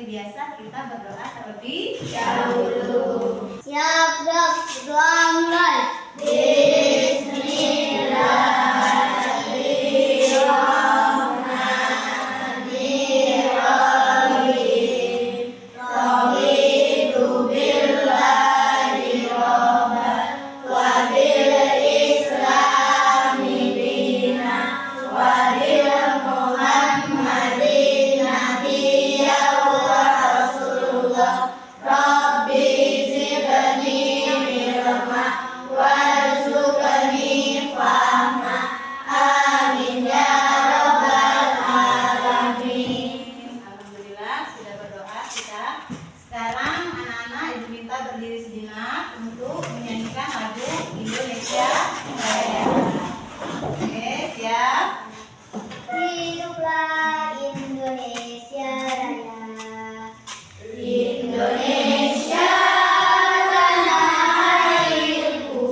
biasa kita berdoa terlebih dahulu. Siap, Dok. Doa mulai. Sekarang anak-anak ibu minta berdiri sejenak untuk menyanyikan lagu Indonesia Raya. Oke, siap? Hiduplah Indonesia Raya. Indonesia tanah airku,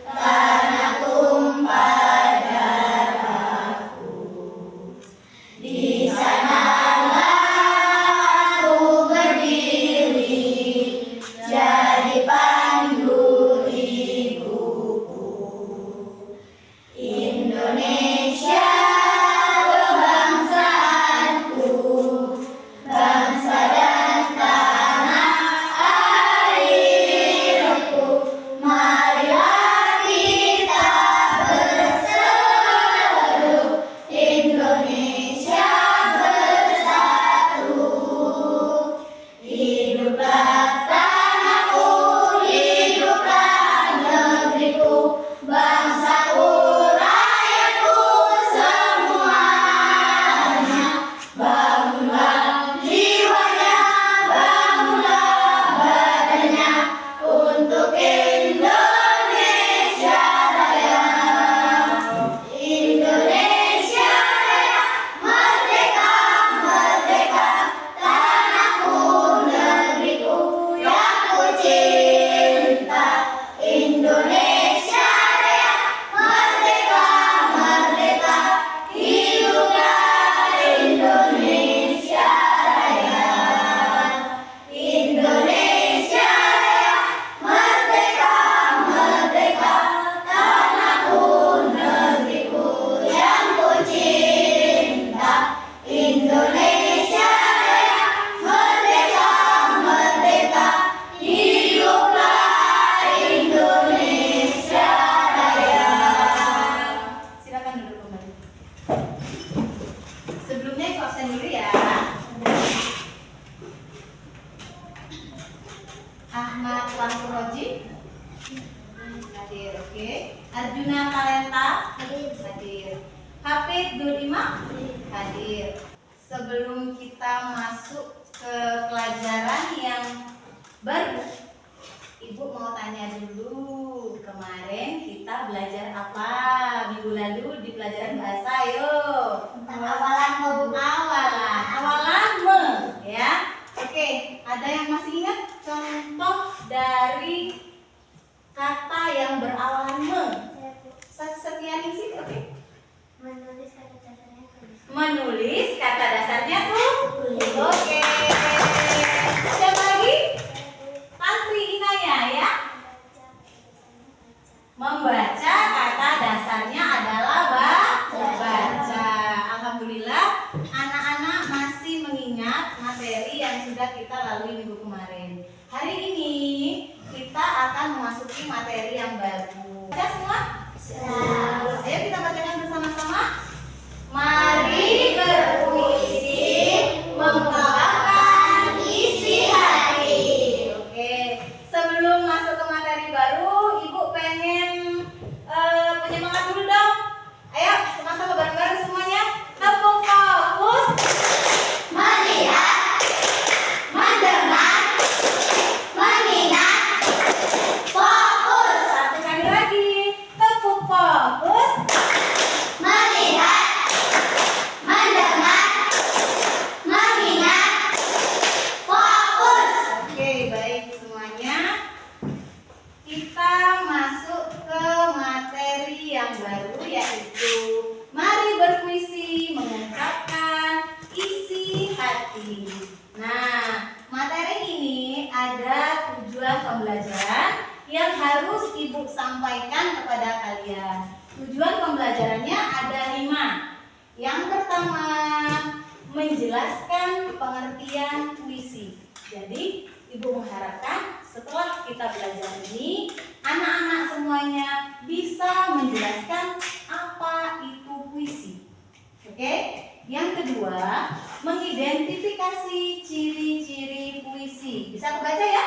tanah tumpah darahku. Di sana jadi pandu ibuku. Indonesia kebangsaanku, bangsa dan tanah airku. Marilah kita berseru, Indonesia bersatu. Hiduplah bangsaku, rakyatku semuanya. Bangunlah jiwanya, bangunlah badannya untuk Indonesia Raya. Indonesia Raya, merdeka, merdeka, tanahku, negeriku yang ku cinta. Indonesia Ahmad Lampurroji hadir, oke. Arjuna Talenta hadir. Hafid Dul Imam hadir. Sebelum kita masuk ke pelajaran yang baru, Ibu mau tanya dulu, kemarin kita belajar apa minggu lalu di pelajaran bahasa? Ayo. Tentang awalan me, ya. Oke, ada yang masih ingat contoh dari kata yang berawalan me? Setianingsih, oke? Menulis kata dasarnya tulis. Menulis kata dasarnya oke. Siapa lagi? Tantri Inaya, ya. Membaca kata dasarnya adalah baca. Alhamdulillah, anak-anak masih mengingat materi yang sudah kita lalui minggu kemarin. Hari ini kita akan memasuki materi yang baru. Baca semua? Ayo kita bacakan bersama-sama. Mari berpuisi mengungkapkan isi hati. Oke, sebelum masuk ke materi baru, Ibu pengen penyemangat dulu dong. Ayo, sama-sama bareng-bareng semuanya. Tepuk fokus. Melihat, mendengar, mengingat, fokus. Satu kali lagi. Tepuk fokus. Melihat, mendengar, mengingat, fokus. Oke, baik semuanya. Kita masuk ke materi yang baru, yaitu mari berpuisi mengungkapkan isi hati. Nah, pembelajarannya ada 5. Yang pertama, menjelaskan pengertian puisi. Jadi, Ibu mengharapkan setelah kita belajar ini, anak-anak semuanya bisa menjelaskan apa itu puisi. Oke? Yang kedua, mengidentifikasi ciri-ciri puisi. Bisa kebaca ya?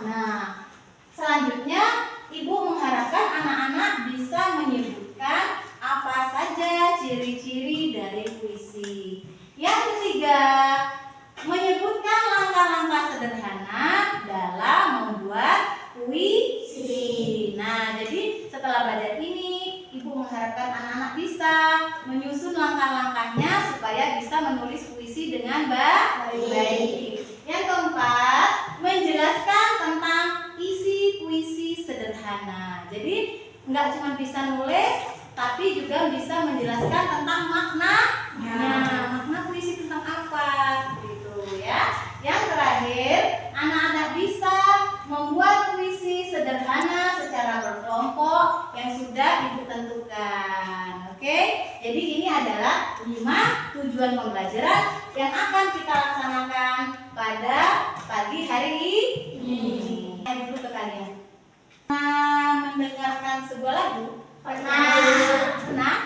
Nah, selanjutnya Ibu mengharapkan anak-anak bisa menyebutkan apa saja ciri-ciri dari puisi. Yang ketiga, menyebutkan langkah-langkah sederhana dalam membuat puisi. Nah, jadi setelah belajar ini, Ibu mengharapkan anak-anak bisa menyusun langkah-langkahnya supaya bisa menulis puisi dengan baik. Yang keempat, menjelaskan tentang isi puisi sederhana. Jadi nggak cuma bisa nulis, tapi juga bisa menjelaskan tentang maknanya. Makna puisi tentang apa? Seperti itu ya. Yang terakhir, anak-anak bisa membuat puisi sederhana secara berkelompok yang sudah Ibu tentukan. Oke? Jadi ini adalah 5 tujuan pembelajaran yang akan kita laksanakan pada pagi hari ini. Dulu ke kalian. Mendengarkan sebuah lagu? Pernah?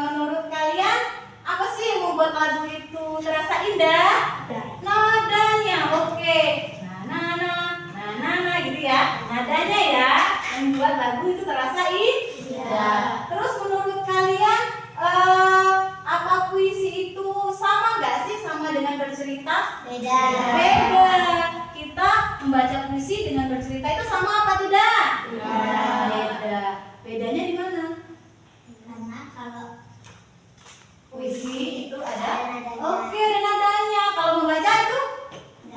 Menurut kalian apa sih yang membuat lagu itu terasa indah? Nadanya. Oke. Nah, gitu ya. Nadanya ya yang membuat lagu itu terasa indah. Terus menurut kalian apa puisi itu sama nggak sih sama dengan bercerita? Beda. Kita membaca puisi dengan bercerita itu sama apa tidak? Beda. Bedanya di mana? Karena kalau Puisi itu ada. nadanya. Oke, ada nadanya. Kalau membaca itu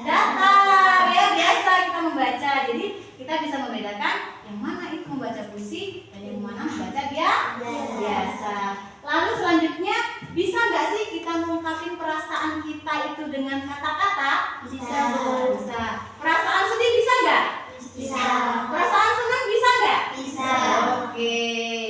datar ya, biasa kita membaca. Jadi kita bisa membedakan yang mana itu membaca puisi dan yang mana membaca biasa. Lalu selanjutnya, bisa nggak sih kita mengungkapin perasaan kita itu dengan kata-kata? Bisa. Perasaan sedih bisa nggak? Bisa. Perasaan senang bisa nggak? Bisa. Oke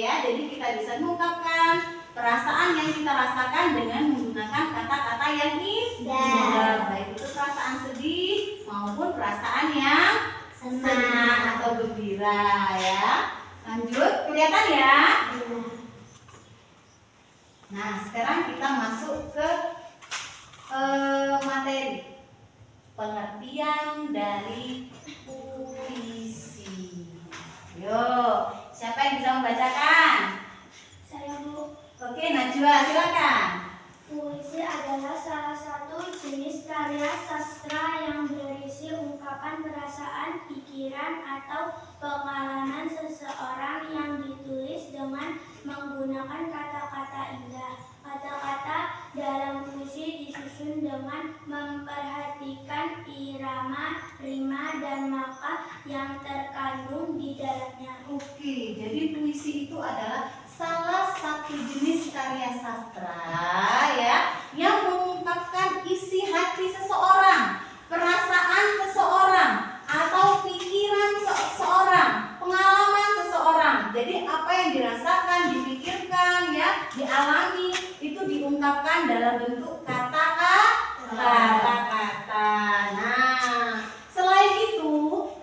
ya, jadi kita bisa mengungkapkan perasaan yang kita rasakan dengan menggunakan kata-kata yang indah. Baik itu perasaan sedih maupun perasaan yang senang atau gembira ya. Lanjut, kelihatan ya? Nah, sekarang kita masuk ke materi pengertian dari puisi. Yuk, siapa yang bisa membacakan? Saya Bu. Oke, Najwa, silakan. Puisi adalah salah satu jenis karya sastra yang berisi ungkapan perasaan, pikiran, atau pengalaman seseorang yang ditulis dengan menggunakan kata-kata indah. Kata-kata dalam puisi disusun dengan memperhatikan irama, rima, dan maka yang terkandung di dalamnya. Oke, jadi puisi itu adalah salah satu jenis karya sastra ya yang mengungkapkan isi hati seseorang, perasaan seseorang, atau pikiran seseorang, pengalaman seseorang. Jadi apa yang dirasakan, dipikirkan ya, dialami itu diungkapkan dalam bentuk kata-kata. Nah, selain itu,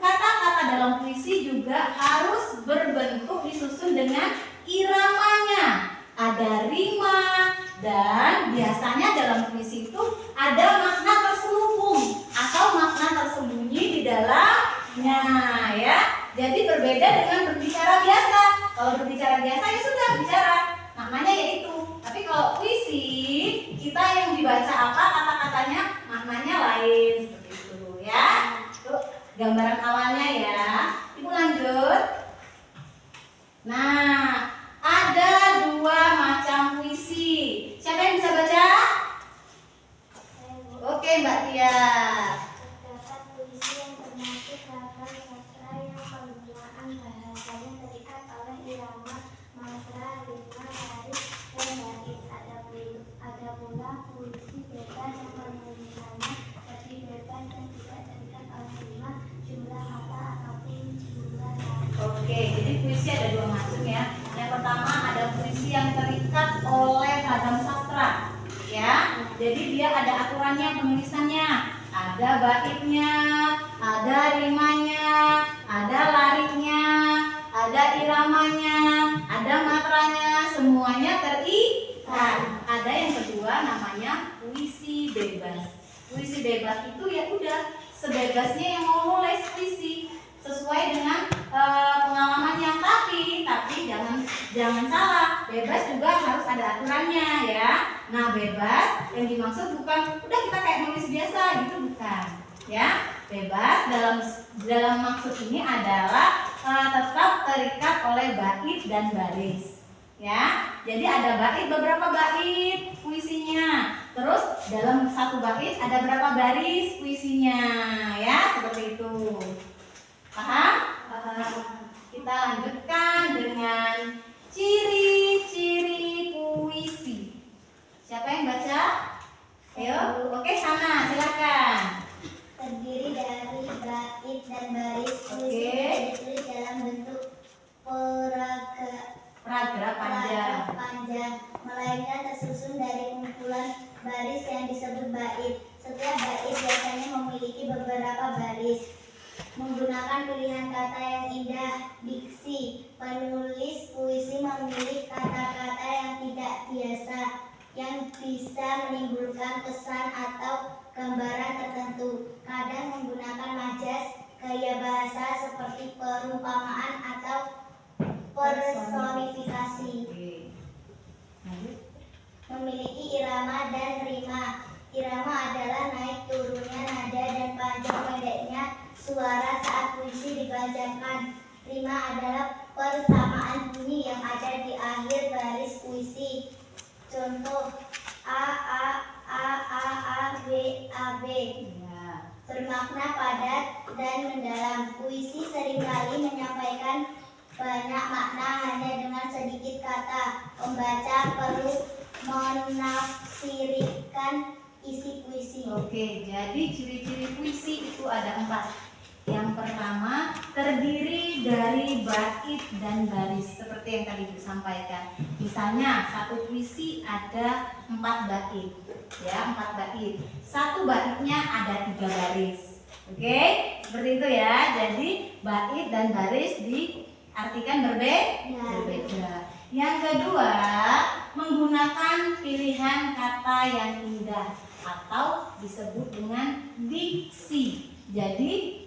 kata-kata dalam puisi juga harus berbentuk disusun dengan iramanya, ada rima, dan biasanya dalam puisi itu ada makna terselubung atau makna tersembunyi di dalamnya ya. Jadi berbeda dengan berbicara biasa. Kalau berbicara biasa ya sudah bicara, maknanya yaitu. Tapi kalau puisi, kita yang dibaca apa kata-katanya, maknanya lain seperti itu ya. Tuh gambaran awalnya ya. Ibu lanjut. Nah, ada 2 macam puisi. Siapa yang bisa baca? Oke, Mbak Tia. Terdapat puisi yang termasuk ragam sastra yang penggunaan bahasanya terikat oleh irama maupun terikat oleh ragam sastra. Ya, jadi dia ada aturannya penulisannya. Ada baitnya, ada rimanya, ada lariknya, ada iramanya, ada matranya, semuanya terikat. Ada yang kedua namanya puisi bebas. Puisi bebas itu ya udah sebebasnya yang mau nulis puisi sesuai dengan pengalamannya, tapi jangan salah, bebas juga harus ada aturannya ya. Nah, bebas yang dimaksud bukan udah kita kayak nulis biasa gitu, bukan ya. Bebas dalam maksud ini adalah tetap terikat oleh bait dan baris ya. Jadi ada bait, beberapa bait puisinya, terus dalam satu bait ada berapa baris puisinya ya, seperti itu. Paham? Kita lanjutkan dengan ciri-ciri puisi. Siapa yang baca? Ayo, oke, sana silakan. Terdiri dari bait dan baris. Puisi Oke. ditulis dalam bentuk Paragraf panjang, melainkan tersusun dari kumpulan baris yang disebut bait. Setiap bait biasanya memiliki beberapa baris. Menggunakan pilihan kata yang indah, diksi, penulis puisi memilih kata-kata yang tidak biasa, yang bisa menimbulkan kesan atau gambaran tertentu. Kadang menggunakan majas, gaya bahasa seperti perumpamaan atau personifikasi. Memiliki irama dan rima. Irama adalah naik turunnya nada dan panjang pendeknya suara saat puisi dibacakan. Rima adalah persamaan bunyi yang ada di akhir baris puisi. Contoh a b a b. Bermakna padat dan mendalam. Puisi seringkali menyampaikan banyak makna hanya dengan sedikit kata. Pembaca perlu menafsirkan isi puisi. Oke, jadi ciri-ciri puisi itu ada 4. Yang pertama, terdiri dari bait dan baris, seperti yang tadi Ibu sampaikan. Misalnya, satu puisi ada 4 bait, ya, 4 bait. Satu baitnya ada 3 baris. Oke, seperti itu ya. Jadi bait dan baris diartikan berbeda. Yang kedua, menggunakan pilihan kata yang indah atau disebut dengan diksi. Jadi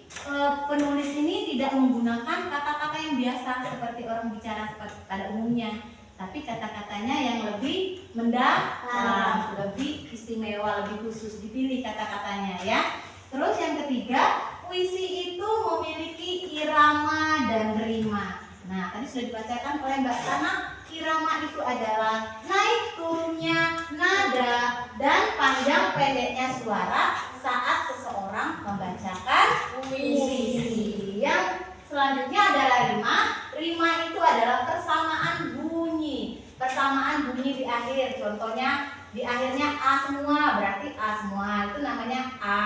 penulis ini tidak menggunakan kata-kata yang biasa seperti orang bicara pada umumnya, tapi kata-katanya yang lebih mendalam, lebih istimewa, lebih khusus, dipilih kata-katanya ya. Terus yang ketiga, puisi itu memiliki irama dan rima. Nah, tadi sudah dibacakan oleh Mbak Sana. Irama itu adalah naik turunnya nada dan panjang pendeknya suara saat seseorang membacakan puisi. Yang selanjutnya adalah rima. Rima itu adalah persamaan bunyi. Persamaan bunyi di akhir. Contohnya di akhirnya A semua, berarti A semua. Itu namanya A.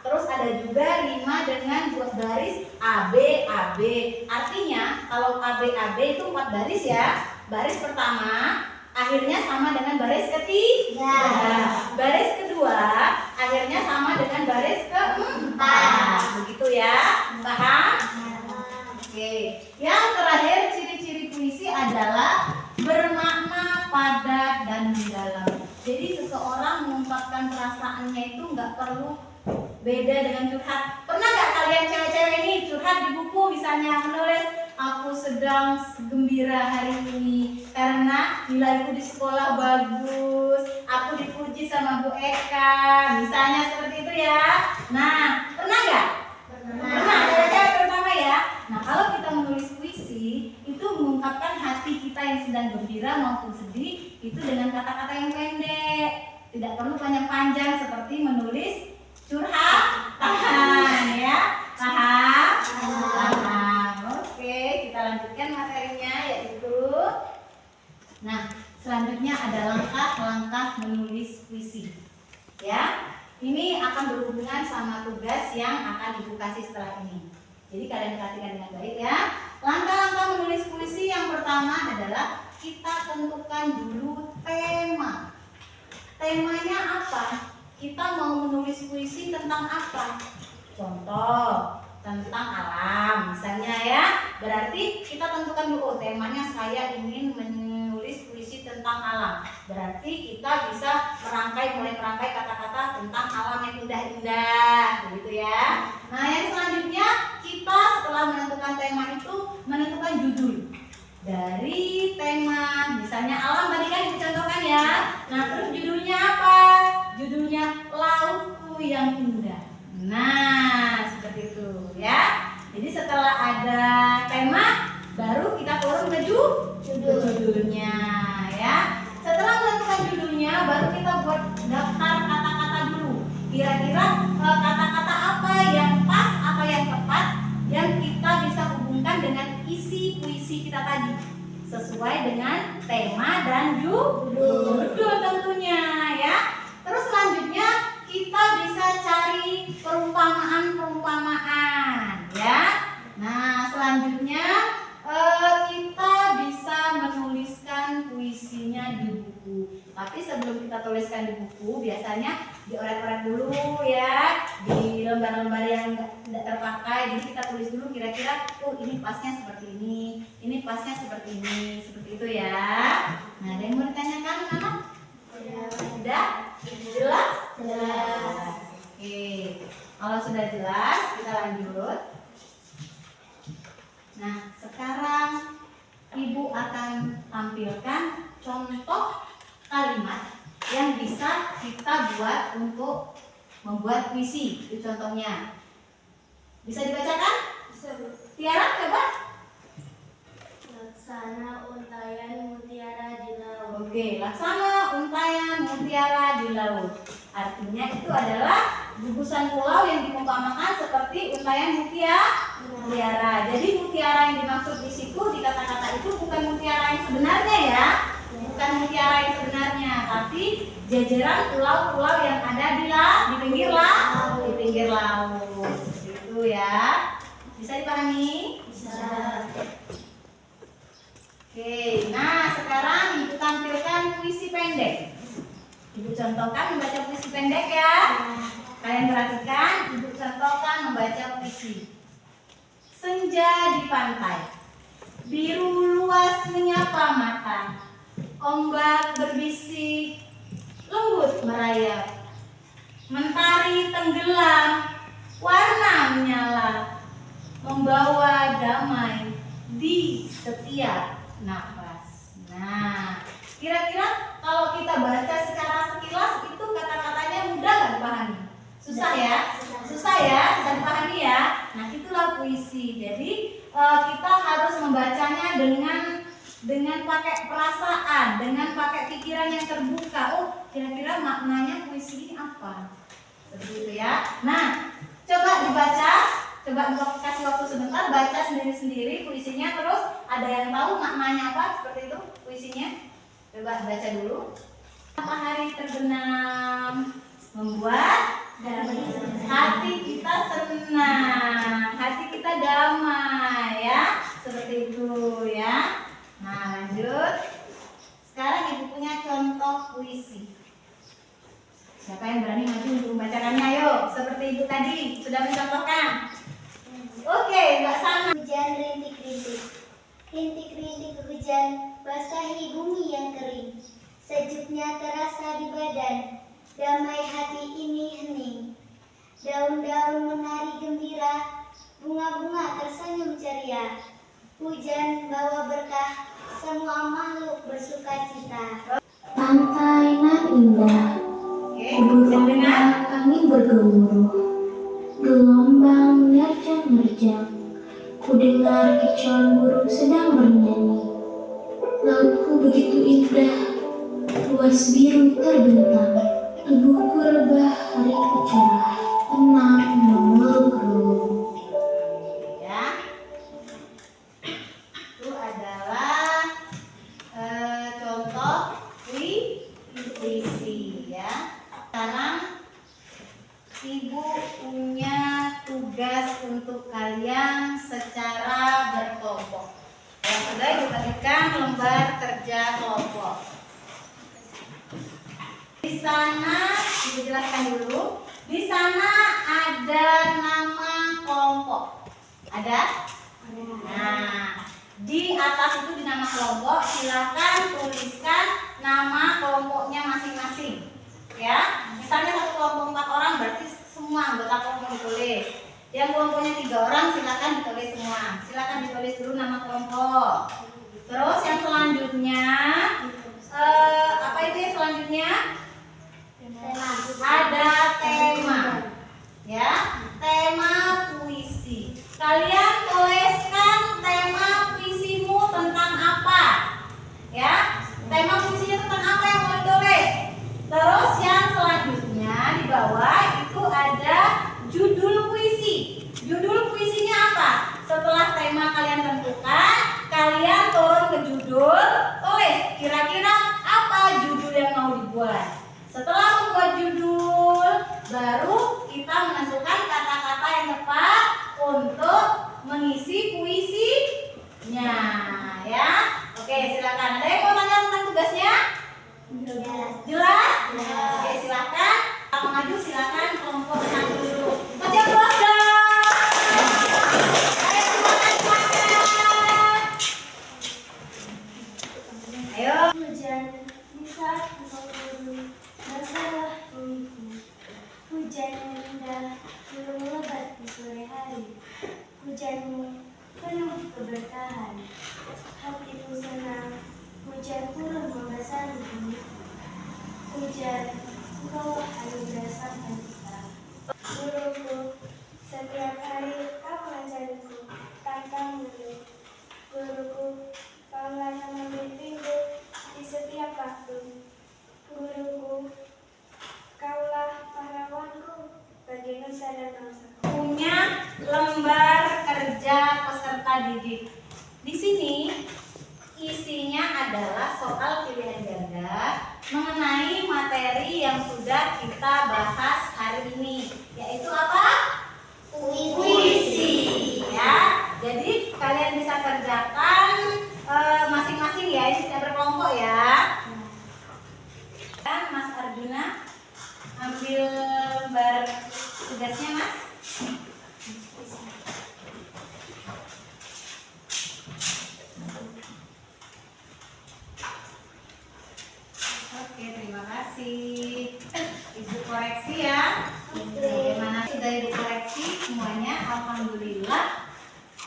Terus ada juga rima dengan 2 baris AB, AB. Artinya kalau AB, AB itu 4 baris ya. Baris pertama akhirnya sama dengan baris ketiga. Baris kedua akhirnya sama dengan baris keempat. Begitu ya. Paham? Oke. Yang terakhir, ciri-ciri puisi adalah bermakna padat dan mendalam. Jadi seseorang mengungkapkan perasaannya itu nggak perlu beda dengan curhat. Pernah nggak kalian cewek-cewek ini curhat di buku, misalnya menulis aku sedang gembira hari ini karena nilaiku di sekolah bagus, aku dipuji sama Bu Eka, misalnya seperti itu ya. Nah, pernah nggak? Pernah, cewek-cewek terutama ya. Nah, kalau kita menulis puisi itu mengungkapkan hati kita yang sedang gembira maupun sedih itu dengan kata-kata yang pendek, tidak perlu panjang-panjang seperti menulis curhatan ya. Paham? Oke, kita lanjutkan materinya, yaitu nah, selanjutnya ada langkah-langkah menulis puisi. Ya, ini akan berhubungan sama tugas yang akan Ibu kasih setelah ini. Jadi kalian perhatikan dengan baik ya. Langkah-langkah menulis puisi yang pertama adalah kita tentukan dulu tema. Temanya apa? Kita mau menulis puisi tentang apa? Contoh, tentang alam misalnya ya. Berarti kita tentukan dulu, oh, temanya saya ingin menulis puisi tentang alam. Berarti kita bisa mulai merangkai kata-kata tentang alam yang indah-indah, begitu ya. Nah, yang selanjutnya kita setelah menentukan tema itu menentukan judul dari tema. Misalnya alam tadi kan dicontohkan ya. Nah, terus judulnya apa? Judulnya Lautku yang Indah. Nah, seperti itu ya. Jadi setelah ada tema, baru kita turun ke judulnya ya. Setelah menentukan judulnya, baru kita buat daftar kata-kata dulu. Kira-kira kata-kata apa yang pas, apa yang tepat, yang kita bisa hubungkan dengan isi puisi kita tadi, sesuai dengan tema dan judul tentunya ya. Terus selanjutnya kita bisa cari perumpamaan ya. Nah, selanjutnya kita bisa menuliskan puisinya di buku. Tapi sebelum kita tuliskan di buku, biasanya dioret-oret dulu ya, di lembar-lembar yang tidak terpakai. Jadi kita tulis dulu kira-kira, oh ini pasnya seperti ini pasnya seperti ini, seperti itu ya. Nah, ada yang mau ditanyakan anak? Sudah? Jelas? Jelas. Oke, kalau sudah jelas kita lanjut. Nah, sekarang Ibu akan tampilkan contoh kalimat yang bisa kita buat untuk membuat puisi. Itu contohnya. Bisa dibacakan? Bisa. Tiara, coba. Laksana untayan mutiara di laut. Oke, laksana untayan mutiara di laut. Artinya itu adalah gugusan pulau yang diumpamakan seperti untayan mutiara. Jadi mutiara yang dimaksud di situ di kata-kata itu bukan mutiara yang sebenarnya ya, bukan mutiara yang sebenarnya, tapi jajaran pulau-pulau yang ada di pinggir laut. Itu ya. Bisa dipahami? Bisa. Oke, nah sekarang Ibu tampilkan puisi pendek. Ibu contohkan membaca puisi pendek ya. Kalian perhatikan, Ibu contohkan membaca puisi. Senja di pantai, biru luas menyapa mata, ombak berbisik, lembut merayap, mentari tenggelam, warna menyala, membawa damai di setiap nafas. Nah, kira-kira kalau kita baca secara sekilas itu kata-katanya mudah nggak dipahami? Susah ya? Susah ya? Bisa dipahami ya? Nah, itulah puisi. Jadi kita harus membacanya dengan pakai perasaan, dengan pakai pikiran yang terbuka. Oh, kira-kira maknanya puisi ini apa? Seperti itu ya. Nah, coba dibaca. Coba kasih waktu sebentar, baca sendiri-sendiri puisinya. Terus ada yang tahu maknanya apa? Seperti itu puisinya. Coba baca dulu. Matahari terbenam membuat hati kita senang, hati kita damai ya. Seperti itu ya. Nah, lanjut. Sekarang Ibu punya contoh puisi. Siapa yang berani maju untuk membacakannya? Ayo, seperti Ibu tadi sudah mencontohkan. Oke, Mbak Sana. Hujan rintik-rintik. Rintik-rintik hujan basahi bumi yang kering. Sejuknya terasa di badan. Damai hati ini hening. Daun-daun menari gembira. Bunga-bunga tersenyum ceria. Hujan bawa berkah. Semua makhluk bersuka cita. Pantai nan indah, bergerak angin bergemuruh. Gelombang menerjang-nerjang, ku dengar kicauan burung sedang bernyanyi. Lautku begitu indah, luas biru terbentang. Tubuhku rebah, hariku cerah, tenang memeluk relung. Ya, itu adalah contoh puisi ya. Sekarang Ibu punya tugas untuk kalian secara berkelompok. Yang sudah Ibu bagikan lembar kerja kelompok. sana, Ibu jelaskan dulu. Di sana ada nama kelompok. Ada? Nah, di atas itu di nama kelompok silakan tuliskan nama kelompoknya masing-masing. Ya, misalnya satu kelompok 4 orang berarti semua anggota kelompok ditulis. Yang kelompoknya 3 orang silakan ditulis semua. Silakan ditulis dulu nama kelompok. Terus yang selanjutnya apa itu yang selanjutnya? Ada tema. Ya, tema puisi. Kalian tuliskan tema puisimu tentang apa? Ya, tema puisinya tentang apa yang mau ditulis? Terus yang selanjutnya di bawah itu ada judul puisi. Judul puisinya apa? Setelah tema kalian tentukan, kalian turun ke judul, tulis kira-kira apa judul yang mau dibuat. Setelah membuat judul, baru kita menentukan kata-kata yang tepat untuk mengisi puisinya. Ya, oke silakan. Ada yang mau tanya tentang tugasnya? Jelas? Oke silakan. Kalau maju silakan kelompok 1 dulu. Masih yang keluarga. Ayo semangat. Ayo. Hujan bisa mengguyur masalah diriku. Hujan yang indah belum lebat di sore hari. Hujanmu penuh keberkahan. Hatiku senang. Hujan turun membasahi bumiku. Hujan, engkau anugerah sang pencipta. Guruku, setiap hari kau mengajariku tentang mengeluh. Guruku, kaulah yang membimbingku di setiap waktu. Guruku, kaulah pahlawanku bagi nusa dan bangsa. Punya lembar kerja peserta didik. Di sini isinya adalah soal pilihan ganda mengenai materi yang sudah kita bahas hari ini, yaitu apa? Puisi. Ya, jadi kalian bisa kerjakan masing-masing ya, ini tidak berkelompok ya. Dan Mas Arjuna ambil lembar tugasnya Mas. Oke, terima kasih. Ibu koreksi ya. Bagaimana sudah Ibu koreksi semuanya? Alhamdulillah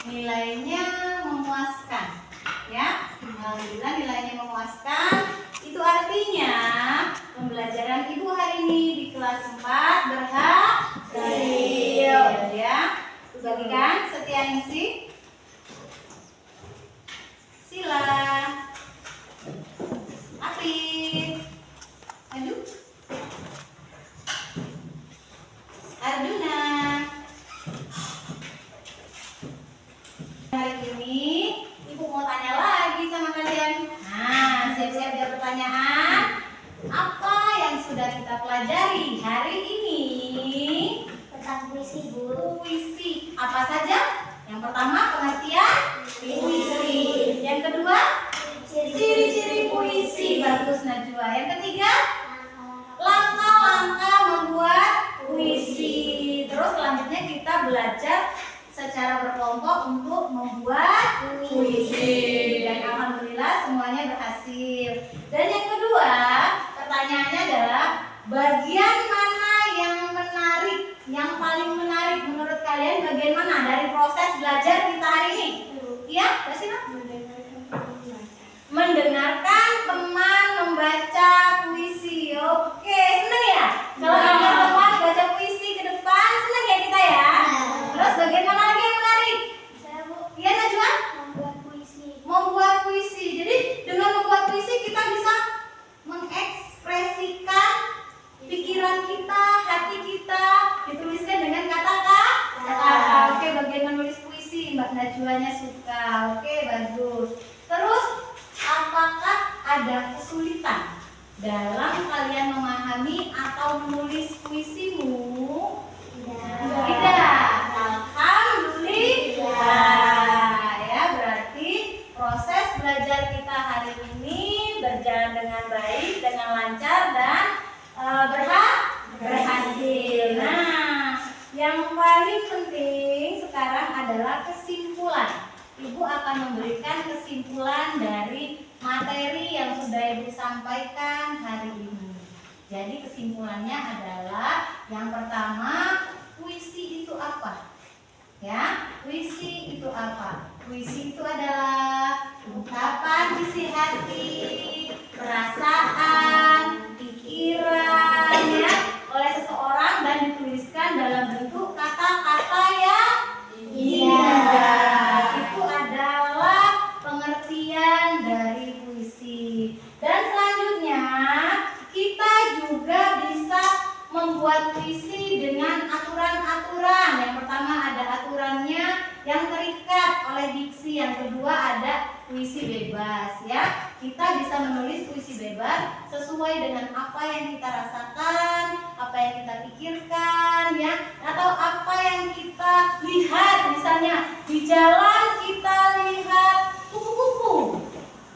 nilainya memuaskan. Ya, alhamdulillah nilainya memuaskan. Itu artinya pembelajaran Ibu hari ini di kelas 4 berhasil. Ya, bagikan setia ngisi. Sila. Apip. Maju. Arjuna. Hari ini Ibu mau tanya lagi sama kalian. Nah, siap-siap biar pertanyaan. Apa yang sudah kita pelajari hari ini? Tentang puisi, Bu. Puisi. Apa saja? Yang pertama pengertian puisi. Yang kedua ciri-ciri puisi. Bagus Najwa. Yang ketiga langkah-langkah membuat puisi. Terus selanjutnya kita belajar secara berkelompok untuk membuat puisi. Dan alhamdulillah semuanya berhasil. Dan yang kedua pertanyaannya adalah bagian mana yang menarik, yang paling menarik menurut kalian bagian mana dari proses belajar kita hari ini? Iya, Basina? Mendengarkan teman membaca puisi. Oke, seneng ya? Kalau dengar teman baca puisi ke depan, seneng ya kita ya? Terus bagian mana lagi yang menarik? Saya, Bu, Iya, Najwa? membuat puisi. Membuat puisi. Jadi dengan membuat puisi kita bisa mengekspresikan pikiran kita, hati kita, dituliskan dengan kata-kata. Oke, bagian menulis puisi Mbak Najwanya suka. Oke, bagus. Terus apakah ada kesulitan dalam kalian memahami atau menulis puisimu? Tidak. Alhamdulillah. Ya, berarti proses belajar kita hari ini berjalan dengan baik, dengan lancar dan penting sekarang adalah kesimpulan. Ibu akan memberikan kesimpulan dari materi yang sudah Ibu sampaikan hari ini. Jadi kesimpulannya adalah yang pertama, puisi itu apa? Ya, puisi itu apa? Puisi itu adalah ungkapan isi hati, perasaan, pikiran ya oleh seseorang dan dituliskan dalam bentuk kata-kata yang indah. Itu adalah pengertian dari puisi. Dan selanjutnya kita juga bisa membuat puisi dengan aturan-aturan. Yang pertama ada aturannya yang terikat oleh diksi, yang kedua ada puisi bebas ya. Kita bisa menulis puisi bebas sesuai dengan apa yang kita rasakan, apa yang kita pikirkan ya, atau apa yang kita lihat. Misalnya di jalan kita lihat kupu-kupu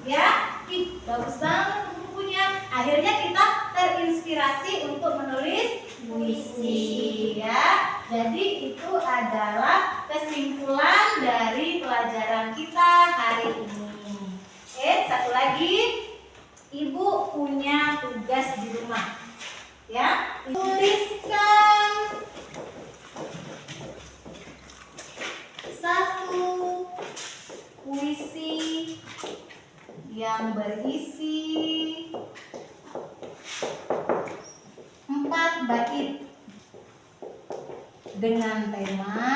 ya, ih bagus banget kupu-kupunya. Akhirnya kita terinspirasi untuk menulis puisi ya. Jadi itu adalah kesimpulan dari pelajaran kita hari ini. Satu lagi, Ibu punya tugas di rumah ya. Tuliskan satu puisi yang berisi 4 bait dengan tema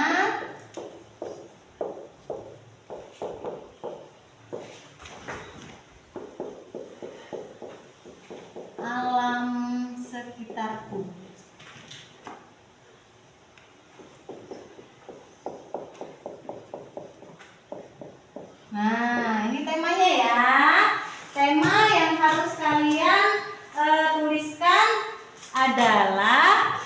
alam sekitarku. Nah, ini temanya ya. Tema yang harus kalian tuliskan adalah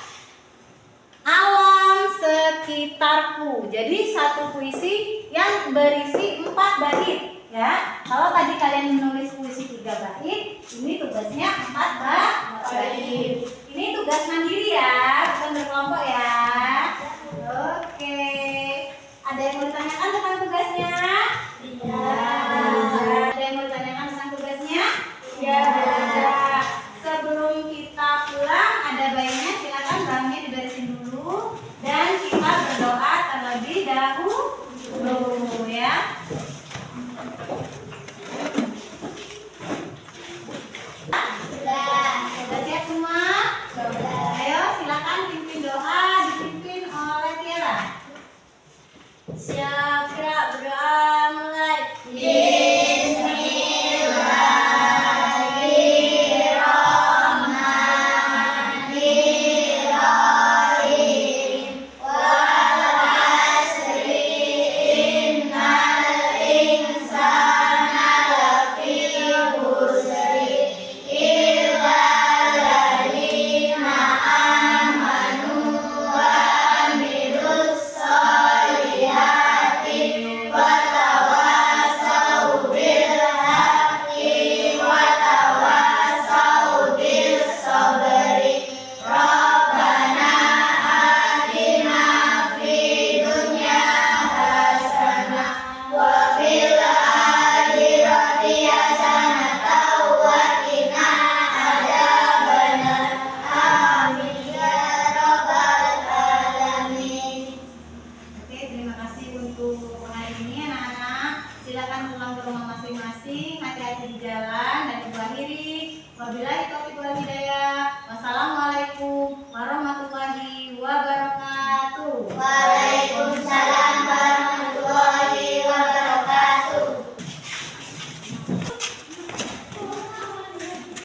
alam sekitarku. Jadi satu puisi yang berisi 4 bait ya. Kalau tadi kalian menulis puisi 3 bait, ini tugasnya 4 bait. Ini tugas mandiri ya, bukan berkelompok ya.